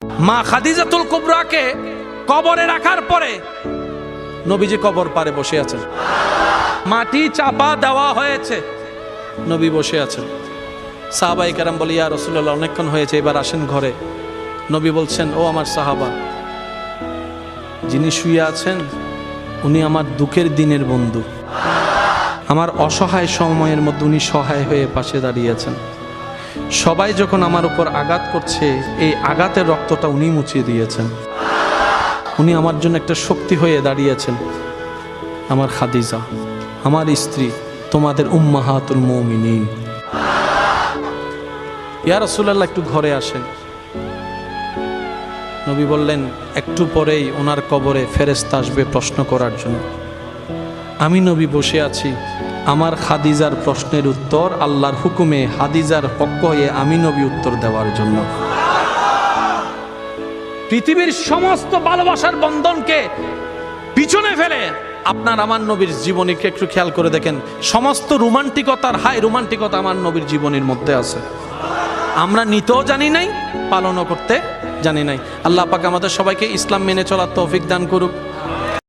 মা খাদিজাতুল কুবরাকে কবরে রাখার পরে নবীজি কবর পারে বসে আছেন, মাটি চাপা দেওয়া হয়েছে, নবী বসে আছেন। সাহাবায়ে কেরাম বলে, ইয়া রাসূলুল্লাহ, অনেকক্ষণ হয়েছে, এবার আসেন ঘরে। নবী বলছেন, ও আমার সাহাবা, যিনি শুয়ে আছেন উনি আমার দুঃখের দিনের বন্ধু, আমার অসহায় সময়ের মধ্যে উনি সহায় হয়ে পাশে দাঁড়িয়েছেন। সবাই যখন আমার উপর আঘাত করছে, এই আঘাতের রক্তটা উনি মুছিয়ে দিয়েছেন, উনি আমার জন্য একটা শক্তি হয়ে দাঁড়িয়েছেন। আমার খাদিজা, আমার স্ত্রী, তোমাদের উম্মাহাতুল মুমিনিন। ইয়া রাসূলুল্লাহ, একটু ঘরে আসেন। নবী বললেন, একটু পরেই ওনার কবরে ফেরেশতা আসবে প্রশ্ন করার জন্য। আমি নবী বসে আছি, আমার খাদিজার প্রশ্নের উত্তর আল্লাহর হুকুমে খাদিজার পক্ষ হয়ে আমি নবী উত্তর দেওয়ার জন্য। পৃথিবীর সমস্ত ভালোবাসার বন্ধনকে পিছনে ফেলে আপনার আমার নবীর জীবনীকে একটু খেয়াল করে দেখেন, সমস্ত রোমান্টিকতার হাই রোমান্টিকতা আমার নবীর জীবনের মধ্যে আছে। আমরা নিতেও জানি নাই, পালনও করতে জানি নাই। আল্লাহ পাক আমাদের সবাইকে ইসলাম মেনে চলার তৌফিক দান করুক।